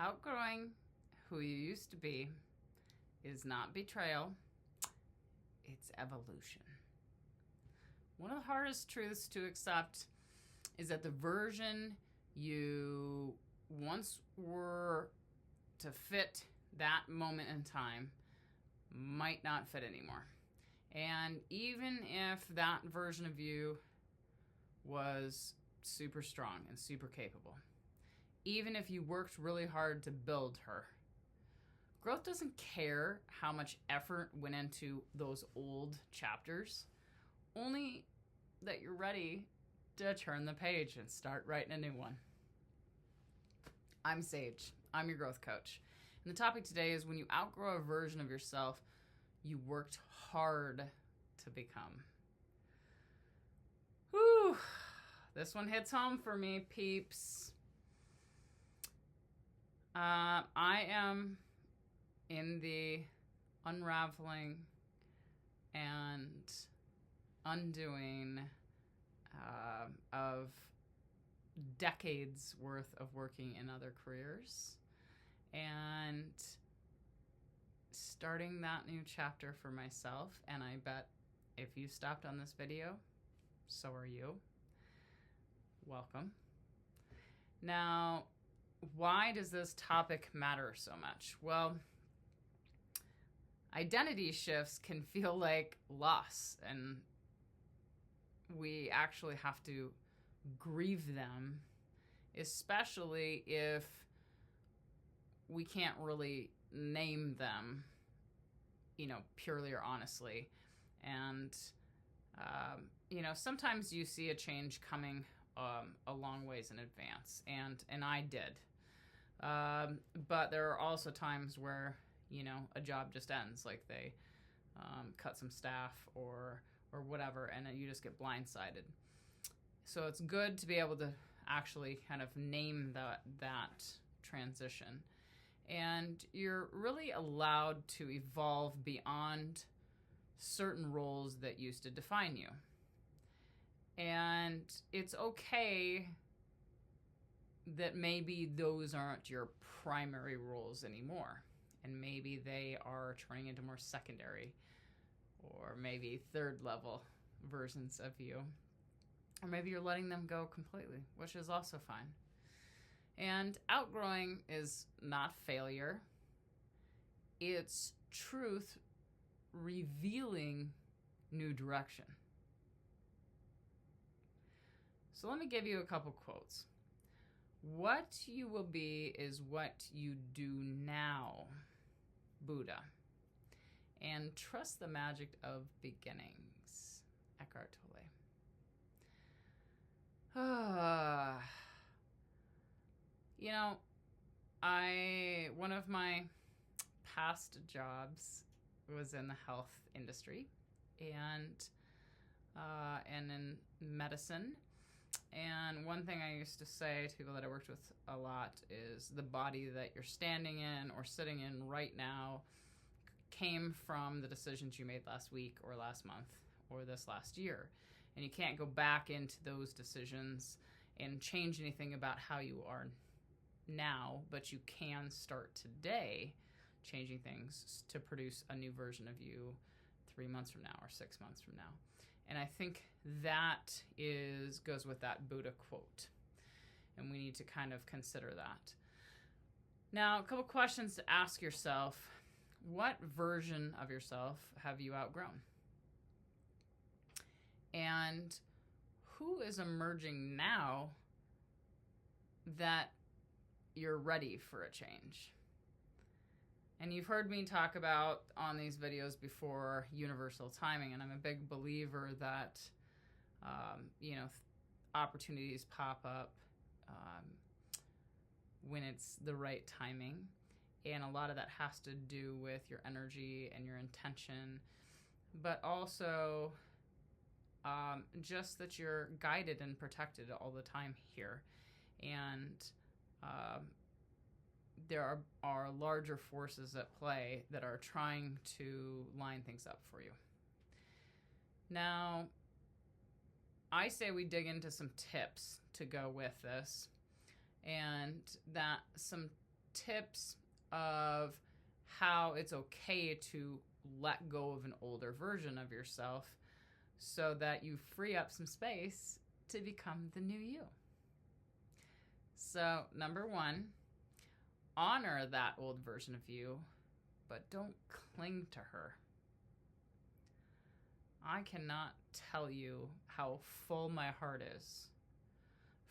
Outgrowing who you used to be is not betrayal, it's evolution. One of the hardest truths to accept is that the version you once were to fit that moment in time might not fit anymore. And even if that version of you was super strong and super capable, even if you worked really hard to build her, growth doesn't care how much effort went into those old chapters, only that you're ready to turn the page and start writing a new one. I'm Sage. I'm your growth coach. And the topic today is when you outgrow a version of yourself you worked hard to become. Whew. This one hits home for me, peeps. I am in the unraveling and undoing of decades worth of working in other careers and starting that new chapter for myself. And I bet if you stopped on this video, so are you. Welcome. Now, why does this topic matter so much? Well, identity shifts can feel like loss, and we actually have to grieve them, especially if we can't really name them, purely or honestly. And, sometimes you see a change coming a long ways in advance, and I did. But there are also times where, a job just ends, like they cut some staff or whatever, and then you just get blindsided. So it's good to be able to actually kind of name that transition. And you're really allowed to evolve beyond certain roles that used to define you. And it's okay that maybe those aren't your primary roles anymore. And maybe they are turning into more secondary or maybe third level versions of you. Or maybe you're letting them go completely, which is also fine. And outgrowing is not failure. It's truth revealing new direction. So let me give you a couple quotes. What you will be is what you do now, Buddha. And trust the magic of beginnings, Eckhart Tolle. One of my past jobs was in the health industry and in medicine. And one thing I used to say to people that I worked with a lot is the body that you're standing in or sitting in right now came from the decisions you made last week or last month or this last year. And you can't go back into those decisions and change anything about how you are now, but you can start today changing things to produce a new version of you 3 months from now or 6 months from now. And I think that goes with that Buddha quote. And we need to kind of consider that. Now, a couple questions to ask yourself. What version of yourself have you outgrown? And who is emerging now that you're ready for a change? And you've heard me talk about on these videos before universal timing, and I'm a big believer that opportunities pop up when it's the right timing, and a lot of that has to do with your energy and your intention, but also just that you're guided and protected all the time here. And there are larger forces at play that are trying to line things up for you. Now, I say we dig into some tips to go with this, and that some tips of how it's okay to let go of an older version of yourself so that you free up some space to become the new you. So, number one, honor that old version of you, but don't cling to her. I cannot tell you how full my heart is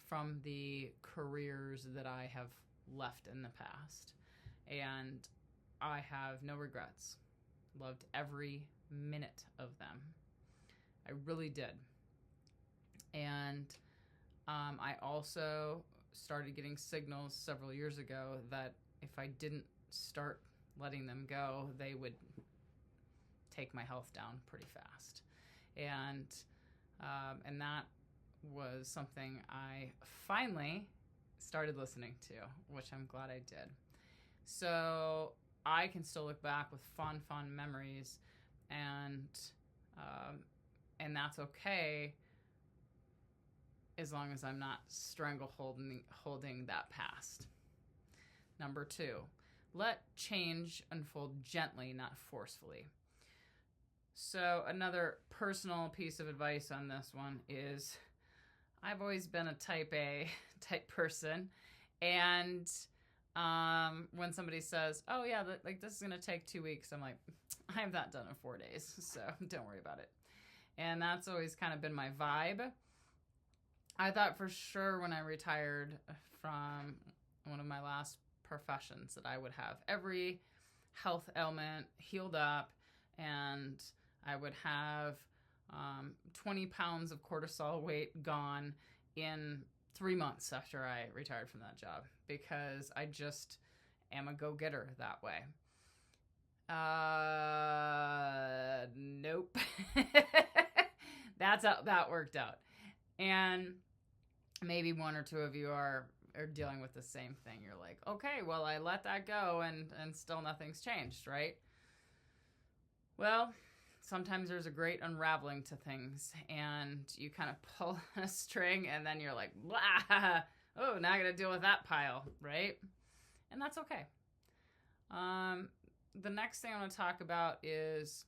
from the careers that I have left in the past. And I have no regrets. Loved every minute of them. I really did. And I also started getting signals several years ago that if I didn't start letting them go, they would take my health down pretty fast. And that was something I finally started listening to, which I'm glad I did. So I can still look back with fond memories, and that's okay as long as I'm not holding that past. Number two, let change unfold gently, not forcefully. So another personal piece of advice on this one is I've always been a type A type person. And when somebody says, oh yeah, this is going to take 2 weeks, I'm like, I have that done in 4 days, so don't worry about it. And that's always kind of been my vibe. I thought for sure when I retired from one of my last professions that I would have every health ailment healed up, and I would have 20 pounds of cortisol weight gone in 3 months after I retired from that job, because I just am a go-getter that way. Nope. That's how that worked out. And maybe one or two of you are dealing with the same thing. You're like, okay, well, I let that go and still nothing's changed, right? Well, sometimes there's a great unraveling to things, and you kind of pull a string, and then you're like, blah, oh, now I got to deal with that pile, right? And that's okay. The next thing I want to talk about is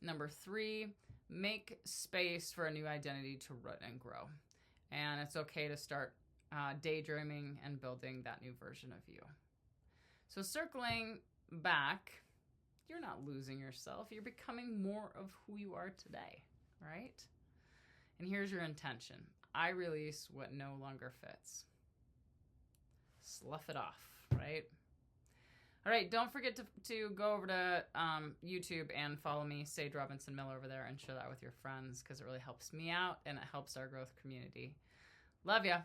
number 3, make space for a new identity to root and grow. And it's okay to start daydreaming and building that new version of you. So circling back, you're not losing yourself. You're becoming more of who you are today, right? And here's your intention. I release what no longer fits. Slough it off, right? All right, don't forget to go over to YouTube and follow me, Sage Robinson Miller, over there, and share that with your friends, because it really helps me out and it helps our growth community. Love ya.